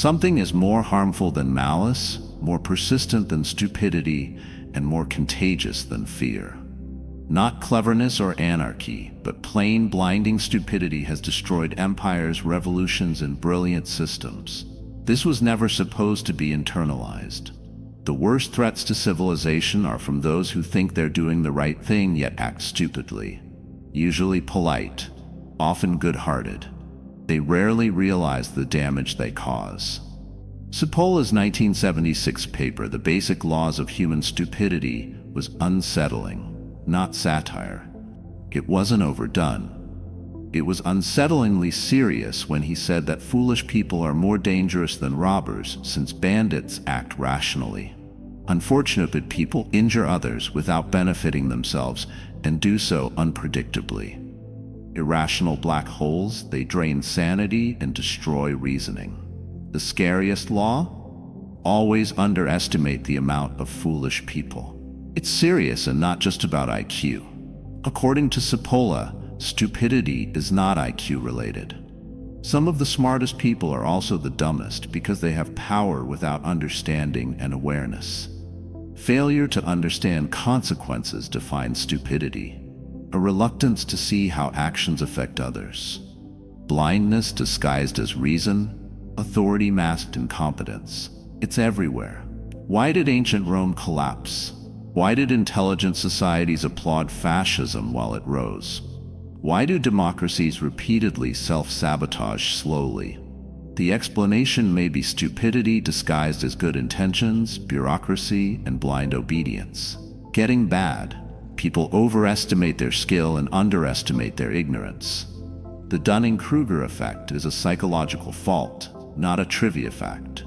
Something is more harmful than malice, more persistent than stupidity, and more contagious than fear. Not cleverness or anarchy, but plain blinding stupidity has destroyed empires, revolutions, and brilliant systems. This was never supposed to be internalized. The worst threats to civilization are from those who think they're doing the right thing yet act stupidly. Usually polite, often good-hearted. They rarely realize the damage they cause. Sapola's 1976 paper, The Basic Laws of Human Stupidity, was unsettling, not satire. It wasn't overdone. It was unsettlingly serious when he said that foolish people are more dangerous than robbers, since bandits act rationally. Unfortunate people injure others without benefiting themselves and do so unpredictably. Irrational black holes, they drain sanity and destroy reasoning. The scariest law? Always underestimate the amount of foolish people. It's serious and not just about IQ. According to Sapola, stupidity is not IQ related. Some of the smartest people are also the dumbest because they have power without understanding and awareness. Failure to understand consequences defines stupidity. A reluctance to see how actions affect others. Blindness disguised as reason. Authority masked in competence. It's everywhere. Why did ancient Rome collapse? Why did intelligent societies applaud fascism while it rose? Why do democracies repeatedly self-sabotage slowly? The explanation may be stupidity disguised as good intentions, bureaucracy, and blind obedience. Getting bad. People overestimate their skill and underestimate their ignorance. The Dunning-Kruger effect is a psychological fault, not a trivia fact.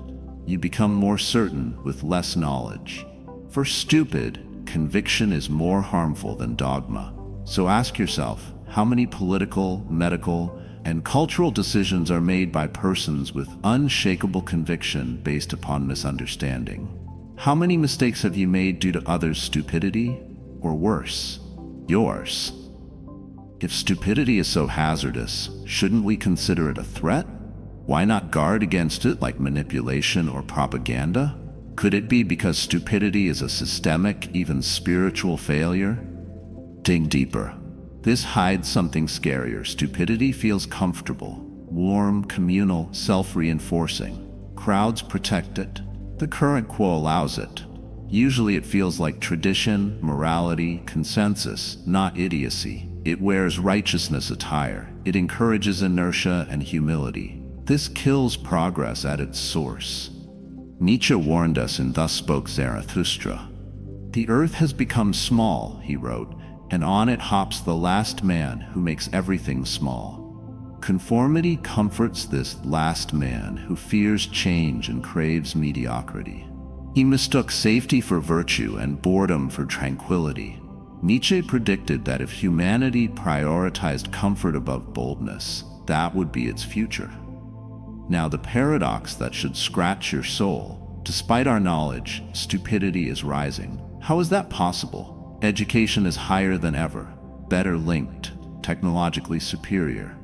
You become more certain with less knowledge. For stupid, conviction is more harmful than dogma. So ask yourself, how many political, medical, and cultural decisions are made by persons with unshakable conviction based upon misunderstanding? How many mistakes have you made due to others' stupidity? Or worse, yours? If stupidity is so hazardous, shouldn't we consider it a threat? Why not guard against it like manipulation or propaganda? Could it be because stupidity is a systemic, even spiritual failure? Dig deeper. This hides something scarier. Stupidity feels comfortable, warm, communal, self-reinforcing. Crowds protect it. The current quo allows it. Usually it feels like tradition, morality, consensus, not idiocy. It wears righteousness attire. It encourages inertia and humility. This kills progress at its source. Nietzsche warned us in Thus Spoke Zarathustra. The earth has become small, he wrote, and on it hops the last man who makes everything small. Conformity comforts this last man who fears change and craves mediocrity. He mistook safety for virtue and boredom for tranquility. Nietzsche predicted that if humanity prioritized comfort above boldness, that would be its future. Now, the paradox that should scratch your soul: despite our knowledge, stupidity is rising. How is that possible? Education is higher than ever, better linked, technologically superior.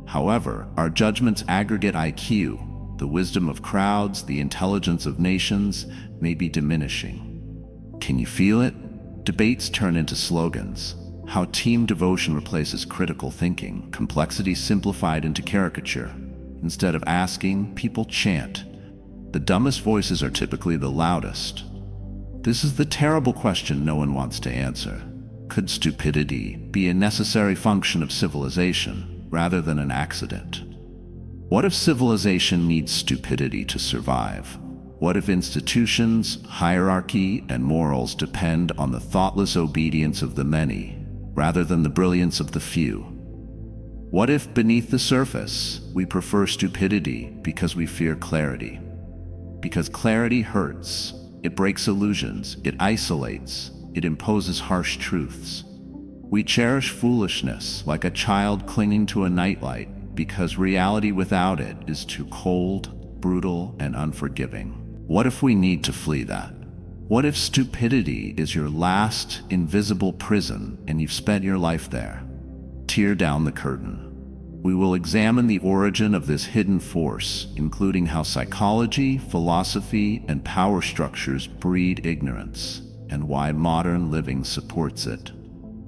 However, our judgments aggregate IQ. The wisdom of crowds, the intelligence of nations, may be diminishing. Can you feel it? Debates turn into slogans. How team devotion replaces critical thinking, complexity simplified into caricature. Instead of asking, people chant. The dumbest voices are typically the loudest. This is the terrible question no one wants to answer. Could stupidity be a necessary function of civilization rather than an accident? What if civilization needs stupidity to survive? What if institutions, hierarchy, and morals depend on the thoughtless obedience of the many rather than the brilliance of the few? What if beneath the surface we prefer stupidity because we fear clarity? Because clarity hurts, it breaks illusions, it isolates, it imposes harsh truths. We cherish foolishness like a child clinging to a nightlight because reality without it is too cold, brutal, and unforgiving. What if we need to flee that? What if stupidity is your last invisible prison and you've spent your life there? Tear down the curtain. We will examine the origin of this hidden force, including how psychology, philosophy, and power structures breed ignorance, and why modern living supports it.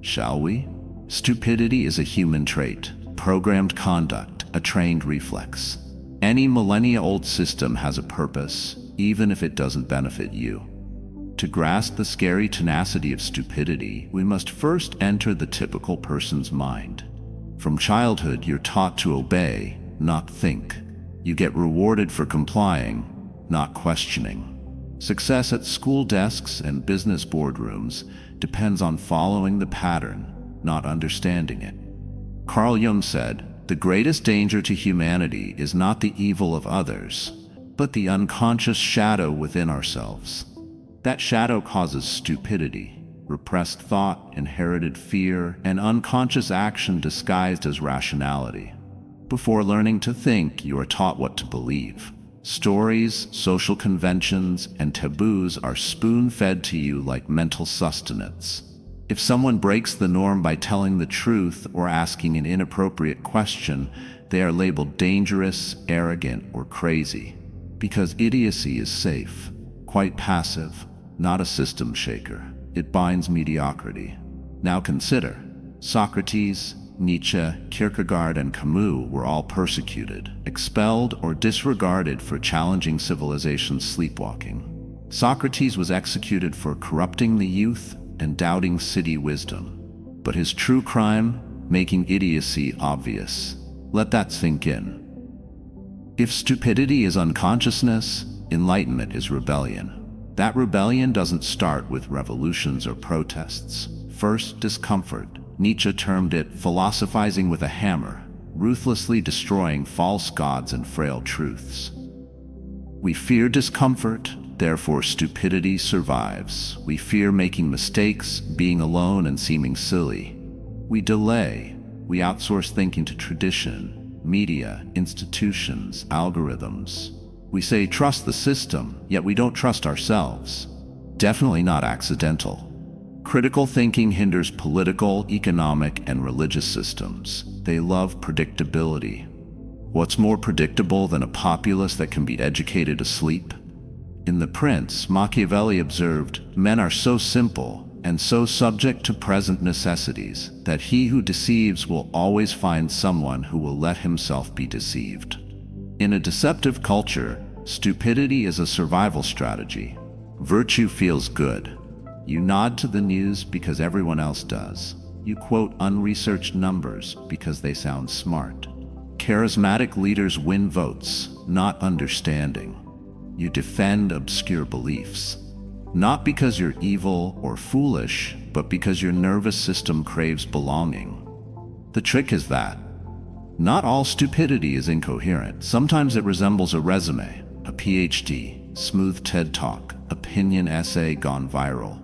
Shall we? Stupidity is a human trait, programmed conduct, a trained reflex. Any millennia-old system has a purpose, even if it doesn't benefit you. To grasp the scary tenacity of stupidity, we must first enter the typical person's mind. From childhood, you're taught to obey, not think. You get rewarded for complying, not questioning. Success at school desks and business boardrooms depends on following the pattern, not understanding it. Carl Jung said, "The greatest danger to humanity is not the evil of others, but the unconscious shadow within ourselves." That shadow causes stupidity, repressed thought, inherited fear, and unconscious action disguised as rationality. Before learning to think, you are taught what to believe. Stories, social conventions, and taboos are spoon-fed to you like mental sustenance. If someone breaks the norm by telling the truth or asking an inappropriate question, they are labeled dangerous, arrogant, or crazy. Because idiocy is safe, quite passive, not a system shaker. It binds mediocrity. Now consider, Socrates, Nietzsche, Kierkegaard, and Camus were all persecuted, expelled, or disregarded for challenging civilization's sleepwalking. Socrates was executed for corrupting the youth and doubting city wisdom. But his true crime, making idiocy obvious. Let that sink in. If stupidity is unconsciousness, enlightenment is rebellion. That rebellion doesn't start with revolutions or protests. First, discomfort. Nietzsche termed it philosophizing with a hammer, ruthlessly destroying false gods and frail truths. We fear discomfort, therefore stupidity survives. We fear making mistakes, being alone, and seeming silly. We delay. We outsource thinking to tradition, media, institutions, algorithms. We say trust the system, yet we don't trust ourselves. Definitely not accidental. Critical thinking hinders political, economic, and religious systems. They love predictability. What's more predictable than a populace that can be educated asleep? In The Prince, Machiavelli observed, "Men are so simple and so subject to present necessities that he who deceives will always find someone who will let himself be deceived." In a deceptive culture, stupidity is a survival strategy. Virtue feels good. You nod to the news because everyone else does. You quote unresearched numbers because they sound smart. Charismatic leaders win votes, not understanding. You defend obscure beliefs. Not because you're evil or foolish, but because your nervous system craves belonging. The trick is that not all stupidity is incoherent. Sometimes it resembles a resume, a PhD, smooth TED Talk, opinion essay gone viral.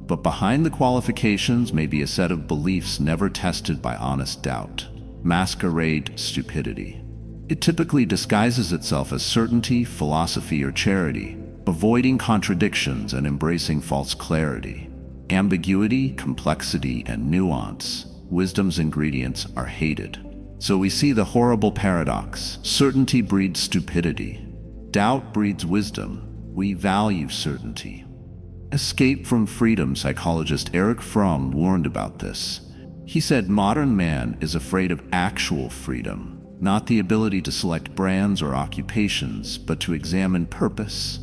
But behind the qualifications may be a set of beliefs never tested by honest doubt. Masquerade stupidity. It typically disguises itself as certainty, philosophy, or charity, avoiding contradictions and embracing false clarity. Ambiguity, complexity, and nuance, wisdom's ingredients, are hated. So we see the horrible paradox. Certainty breeds stupidity. Doubt breeds wisdom. We value certainty. Escape from freedom psychologist Erich Fromm warned about this. He said modern man is afraid of actual freedom, not the ability to select brands or occupations, but to examine purpose.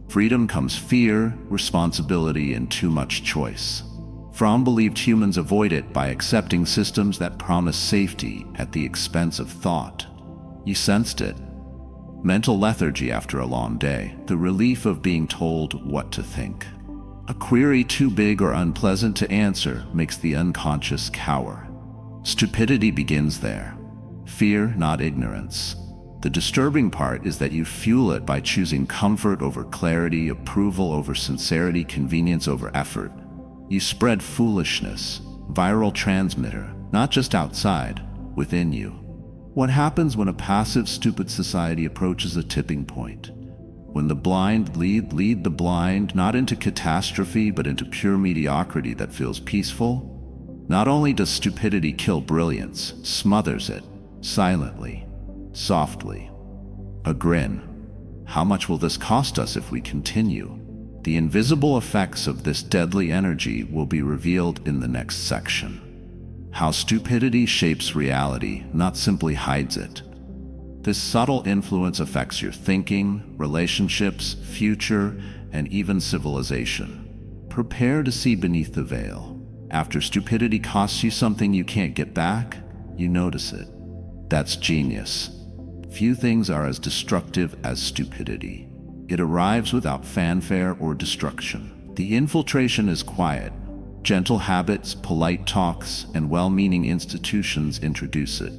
Freedom comes fear, responsibility, and too much choice. Fromm believed humans avoid it by accepting systems that promise safety at the expense of thought. You sensed it. Mental lethargy after a long day, the relief of being told what to think. A query too big or unpleasant to answer makes the unconscious cower. Stupidity begins there. Fear, not ignorance. The disturbing part is that you fuel it by choosing comfort over clarity, approval over sincerity, convenience over effort. You spread foolishness, viral transmitter, not just outside, within you. What happens when a passive, stupid society approaches a tipping point? When the blind lead the blind, not into catastrophe, but into pure mediocrity that feels peaceful? Not only does stupidity kill brilliance, smothers it. silently, softly. A grin. How much will this cost us if we continue? The invisible effects of this deadly energy will be revealed in the next section. How stupidity shapes reality, not simply hides it. This subtle influence affects your thinking, relationships, future, and even civilization. Prepare to see beneath the veil. After stupidity costs you something you can't get back, you notice it. That's genius. Few things are as destructive as stupidity. It arrives without fanfare or destruction. The infiltration is quiet. Gentle habits, polite talks, and well-meaning institutions introduce it.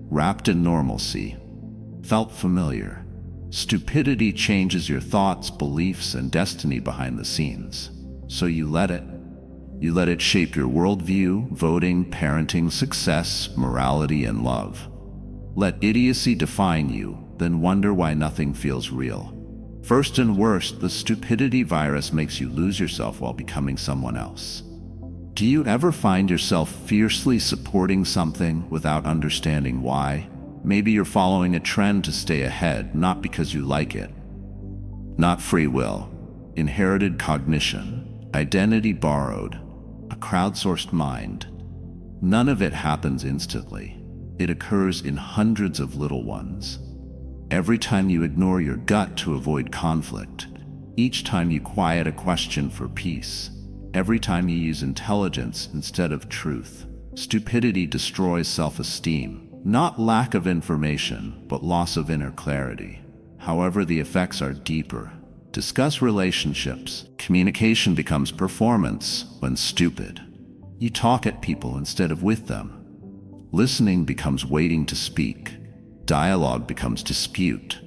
Wrapped in normalcy. Felt familiar. Stupidity changes your thoughts, beliefs, and destiny behind the scenes. So you let it. You let it shape your worldview, voting, parenting, success, morality, and love. Let idiocy define you, then wonder why nothing feels real. First and worst, the stupidity virus makes you lose yourself while becoming someone else. Do you ever find yourself fiercely supporting something without understanding why? Maybe you're following a trend to stay ahead, not because you like it. Not free will, inherited cognition, identity borrowed, a crowdsourced mind. None of it happens instantly. It occurs in hundreds of little ones. Every time you ignore your gut to avoid conflict, each time you quiet a question for peace, every time you use intelligence instead of truth, stupidity destroys self-esteem. Not lack of information, but loss of inner clarity. However, the effects are deeper. Discuss relationships. Communication becomes performance when stupid. You talk at people instead of with them. Listening becomes waiting to speak. Dialogue becomes dispute.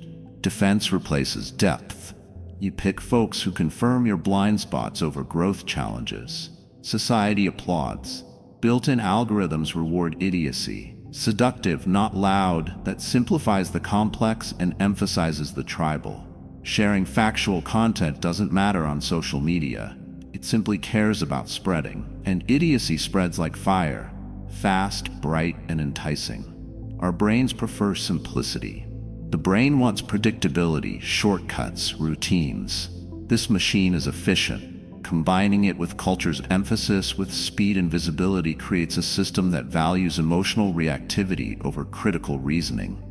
Defense replaces depth. You pick folks who confirm your blind spots over growth challenges. Society applauds. Built-in algorithms reward idiocy. Seductive, not loud, that simplifies the complex and emphasizes the tribal. Sharing factual content doesn't matter on social media. It simply cares about spreading. And idiocy spreads like fire. Fast, bright, and enticing. Our brains prefer simplicity. The brain wants predictability, shortcuts, routines. This machine is efficient. Combining it with culture's emphasis with speed and visibility creates a system that values emotional reactivity over critical reasoning.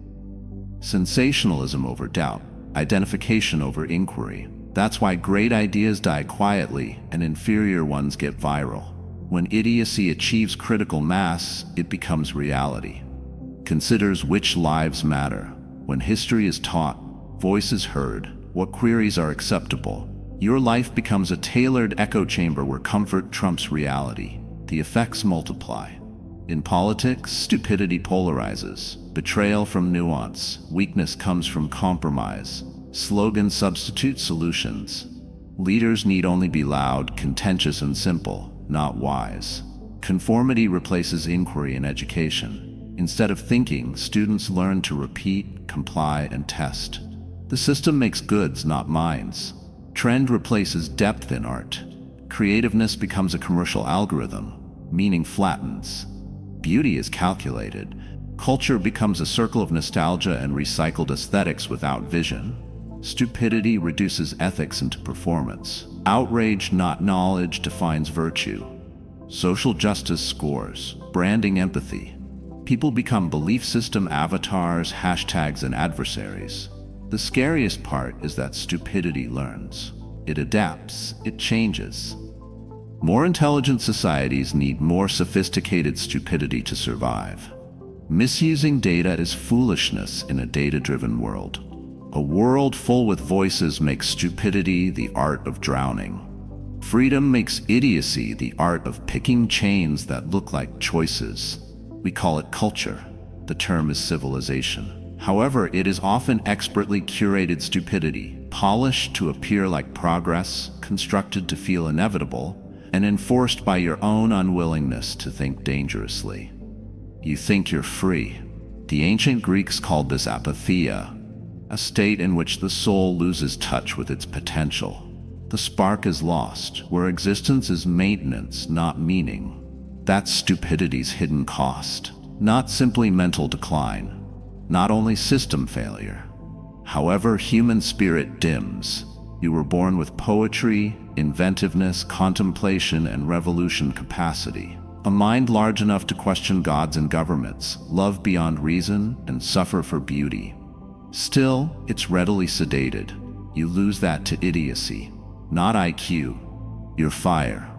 Sensationalism over doubt. Identification over inquiry. That's why great ideas die quietly and inferior ones get viral. When idiocy achieves critical mass, it becomes reality. Considers which lives matter. When history is taught, voices heard, what queries are acceptable, your life becomes a tailored echo chamber where comfort trumps reality. The effects multiply. In politics, stupidity polarizes. Betrayal from nuance. Weakness comes from compromise. Slogans substitute solutions. Leaders need only be loud, contentious, and simple, not wise. Conformity replaces inquiry in education. Instead of thinking, students learn to repeat, comply, and test. The system makes goods, not minds. Trend replaces depth in art. Creativeness becomes a commercial algorithm. Meaning flattens. Beauty is calculated. Culture becomes a circle of nostalgia and recycled aesthetics without vision. Stupidity reduces ethics into performance. Outrage, not knowledge, defines virtue. Social justice scores. Branding empathy. People become belief system avatars, hashtags, and adversaries. The scariest part is that stupidity learns. It adapts. It changes. More intelligent societies need more sophisticated stupidity to survive. Misusing data is foolishness in a data-driven world. A world full with voices makes stupidity the art of drowning. Freedom makes idiocy the art of picking chains that look like choices. We call it culture. The term is civilization. However, it is often expertly curated stupidity, polished to appear like progress, constructed to feel inevitable, and enforced by your own unwillingness to think dangerously. You think you're free. The ancient Greeks called this apatheia, a state in which the soul loses touch with its potential. The spark is lost, where existence is maintenance, not meaning. That's stupidity's hidden cost. not simply mental decline, not only system failure. However, human spirit dims. You were born with poetry, inventiveness, contemplation, and revolution capacity. A mind large enough to question gods and governments, love beyond reason, and suffer for beauty. Still, it's readily sedated. You lose that to idiocy, not IQ. Your fire.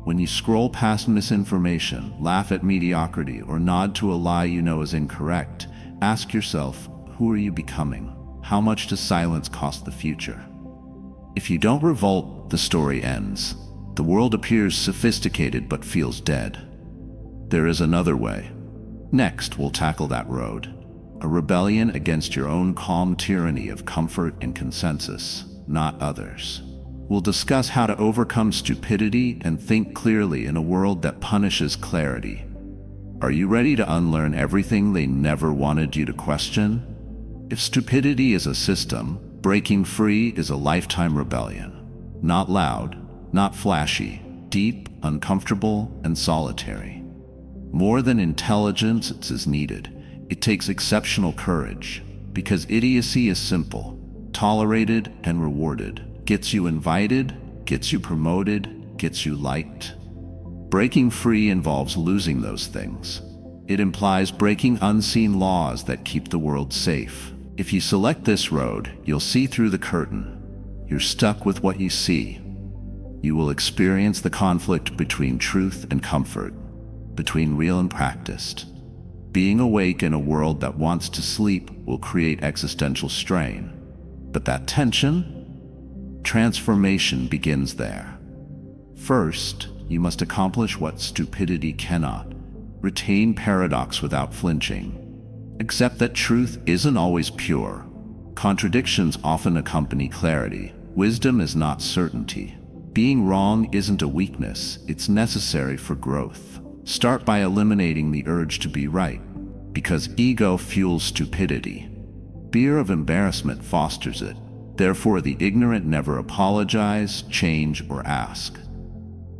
When you scroll past misinformation, laugh at mediocrity, or nod to a lie you know is incorrect, ask yourself, who are you becoming? How much does silence cost the future? If you don't revolt, the story ends. The world appears sophisticated but feels dead. There is another way. Next, we'll tackle that road. A rebellion against your own calm tyranny of comfort and consensus, not others. We'll discuss how to overcome stupidity and think clearly in a world that punishes clarity. Are you ready to unlearn everything they never wanted you to question? If stupidity is a system, breaking free is a lifetime rebellion. Not loud, not flashy, deep, uncomfortable, and solitary. More than intelligence is needed. It takes exceptional courage, because idiocy is simple, tolerated and rewarded, gets you invited, gets you promoted, gets you liked. Breaking free involves losing those things. It implies breaking unseen laws that keep the world safe. If you select this road, you'll see through the curtain. You're stuck with what you see. You will experience the conflict between truth and comfort, between real and practiced. Being awake in a world that wants to sleep will create existential strain. But that tension? Transformation begins there. First, you must accomplish what stupidity cannot. Retain paradox without flinching. Accept that truth isn't always pure. Contradictions often accompany clarity. Wisdom is not certainty. Being wrong isn't a weakness, it's necessary for growth. Start by eliminating the urge to be right, because ego fuels stupidity. Fear of embarrassment fosters it. Therefore, the ignorant never apologize, change, or ask.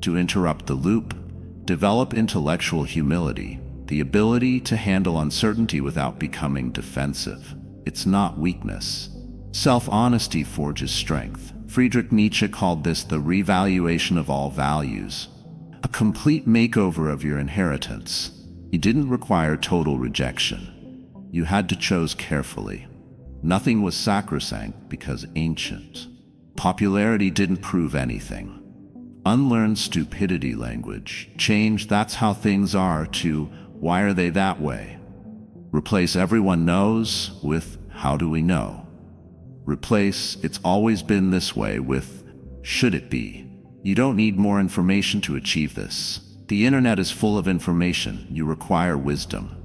To interrupt the loop, develop intellectual humility, the ability to handle uncertainty without becoming defensive. It's not weakness. Self-honesty forges strength. Friedrich Nietzsche called this the revaluation of all values, a complete makeover of your inheritance. You didn't require total rejection. You had to choose carefully. Nothing was sacrosanct because ancient. Popularity didn't prove anything. Unlearn stupidity language. Change "that's how things are" to "why are they that way?" Replace "everyone knows" with "how do we know?" Replace "it's always been this way" with "should it be?" You don't need more information to achieve this. The internet is full of information. You require wisdom.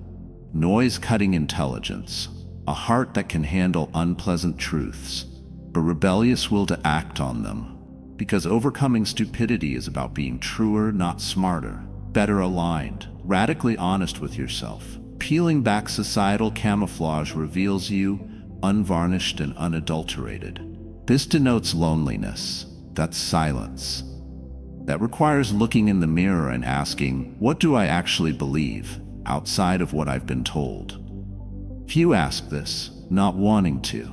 Noise-cutting intelligence. A heart that can handle unpleasant truths. A rebellious will to act on them. Because overcoming stupidity is about being truer, not smarter. Better aligned. Radically honest with yourself. Peeling back societal camouflage reveals you unvarnished and unadulterated. This denotes loneliness. That's silence. That requires looking in the mirror and asking, what do I actually believe, outside of what I've been told? Few ask this, not wanting to,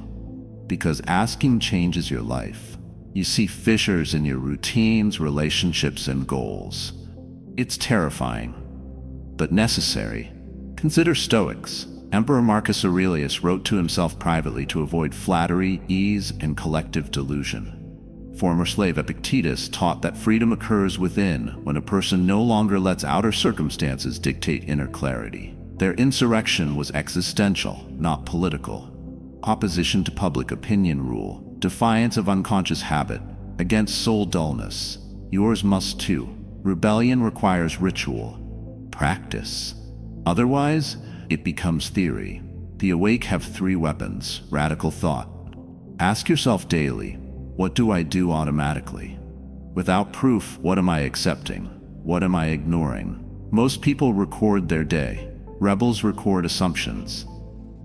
because asking changes your life. You see fissures in your routines, relationships, and goals. It's terrifying, but necessary. Consider Stoics. Emperor Marcus Aurelius wrote to himself privately to avoid flattery, ease, and collective delusion. Former slave Epictetus taught that freedom occurs within when a person no longer lets outer circumstances dictate inner clarity. Their insurrection was existential, not political. Opposition to public opinion rule, defiance of unconscious habit, against soul dullness. Yours must too. Rebellion requires ritual, practice. Otherwise, it becomes theory. The awake have three weapons: radical thought. Ask yourself daily, what do I do automatically? Without proof, what am I accepting? What am I ignoring? Most people record their day. Rebels record assumptions.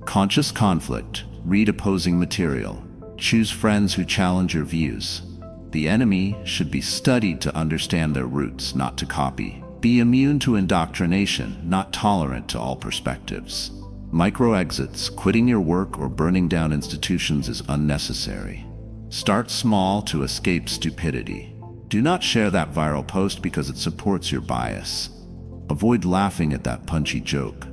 Conscious conflict. Read opposing material. Choose friends who challenge your views. The enemy should be studied to understand their roots, not to copy. be immune to indoctrination, not tolerant to all perspectives. Micro-exits, quitting your work or burning down institutions is unnecessary. Start small to escape stupidity. Do not share that viral post because it supports your bias. Avoid laughing at that punchy joke.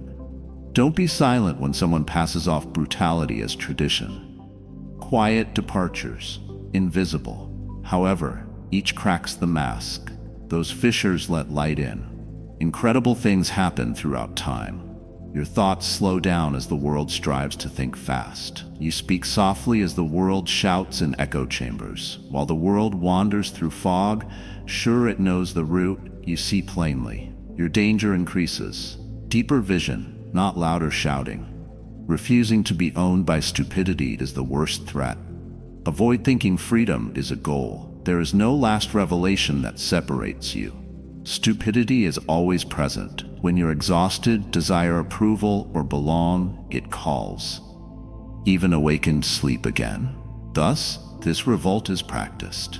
Don't be silent when someone passes off brutality as tradition. Quiet departures, invisible. However, each cracks the mask. Those fissures let light in. Incredible things happen throughout time. Your thoughts slow down as the world strives to think fast. You speak softly as the world shouts in echo chambers. While the world wanders through fog, sure it knows the route, you see plainly. Your danger increases. Deeper vision, not louder shouting. Refusing to be owned by stupidity is the worst threat. Avoid thinking freedom is a goal. There is no last revelation that separates you. Stupidity is always present. When you're exhausted, desire approval, or belong, it calls. Even awakened, sleep again. Thus, this revolt is practiced.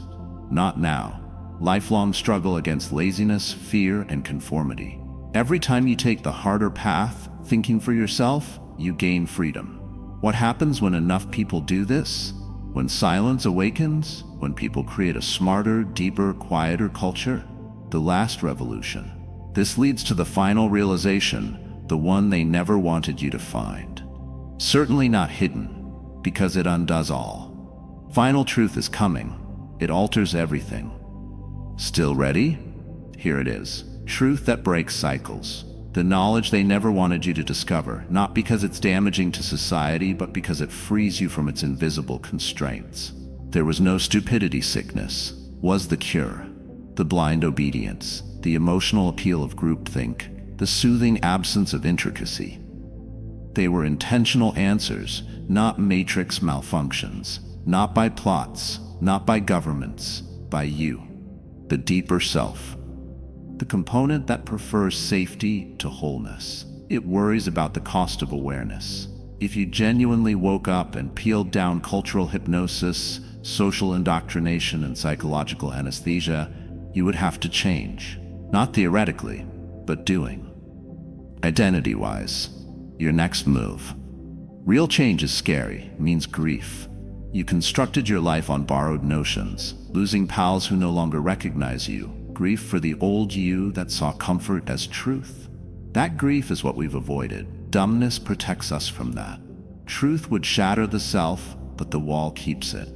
Not now. Lifelong struggle against laziness, fear, and conformity. Every time you take the harder path, thinking for yourself, you gain freedom. What happens when enough people do this? When silence awakens? When people create a smarter, deeper, quieter culture? The last revolution. This leads to the final realization, the one they never wanted you to find. Certainly not hidden, because it undoes all. Final truth is coming. It alters everything. Still ready? Here it is. Truth that breaks cycles. The knowledge they never wanted you to discover, not because it's damaging to society, but because it frees you from its invisible constraints. There was no stupidity sickness. Was the cure. The blind obedience, the emotional appeal of groupthink, the soothing absence of intricacy. They were intentional answers, not matrix malfunctions, not by plots, not by governments, by you, the deeper self. The component that prefers safety to wholeness. It worries about the cost of awareness. If you genuinely woke up and peeled down cultural hypnosis, social indoctrination, and psychological anesthesia, you would have to change. Not theoretically, but doing. Identity-wise, your next move. Real change is scary, means grief. You constructed your life on borrowed notions, losing pals who no longer recognize you, grief for the old you that saw comfort as truth. That grief is what we've avoided. Dumbness protects us from that. Truth would shatter the self, but the wall keeps it.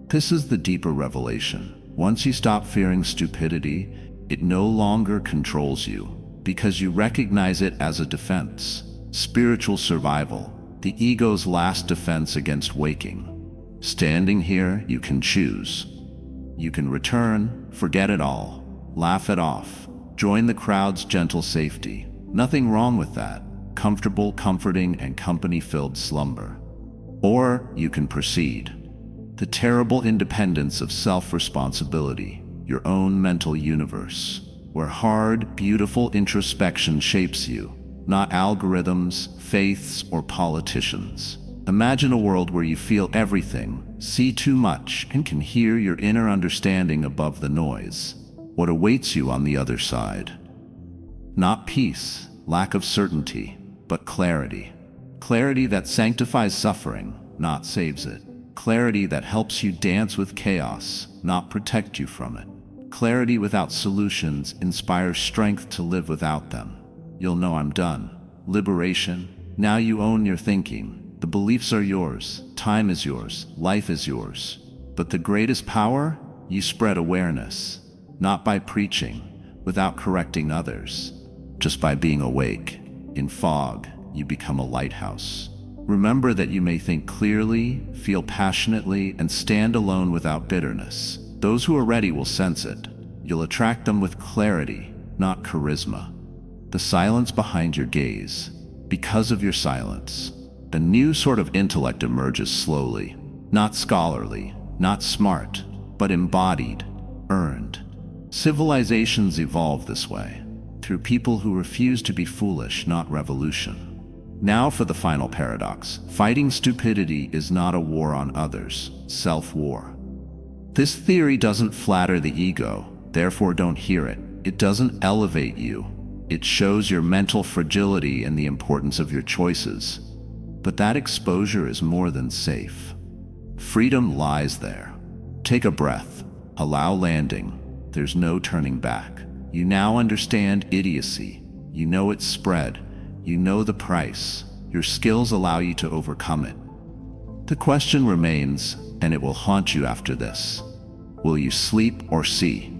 This is the deeper revelation. Once you stop fearing stupidity, it no longer controls you, because you recognize it as a defense. Spiritual survival, the ego's last defense against waking. Standing here, you can choose. You can return, forget it all, laugh it off, join the crowd's gentle safety. Nothing wrong with that. Comfortable, comforting, and company-filled slumber. Or you can proceed. The terrible independence of self-responsibility, your own mental universe, where hard, beautiful introspection shapes you, not algorithms, faiths, or politicians. Imagine a world where you feel everything, see too much, and can hear your inner understanding above the noise. What awaits you on the other side? Not peace, lack of certainty, but clarity. Clarity that sanctifies suffering, not saves it. Clarity that helps you dance with chaos, not protect you from it. Clarity without solutions inspires strength to live without them. You'll know I'm done. Liberation. Now you own your thinking. The beliefs are yours. Time is yours. Life is yours. But the greatest power? You spread awareness. Not by preaching, without correcting others. Just by being awake. In fog, you become a lighthouse. Remember that you may think clearly, feel passionately, and stand alone without bitterness. Those who are ready will sense it. You'll attract them with clarity, not charisma. The silence behind your gaze. Because of your silence, a new sort of intellect emerges slowly. Not scholarly, not smart, but embodied, earned. Civilizations evolve this way, through people who refuse to be foolish, not revolution. Now for the final paradox. Fighting stupidity is not a war on others, self-war. This theory doesn't flatter the ego, therefore don't hear it. It doesn't elevate you. It shows your mental fragility and the importance of your choices. But that exposure is more than safe. Freedom lies there. Take a breath. Allow landing. There's no turning back. You now understand idiocy. You know its spread. You know the price. Your skills allow you to overcome it. The question remains, and it will haunt you after this. Will you sleep or see?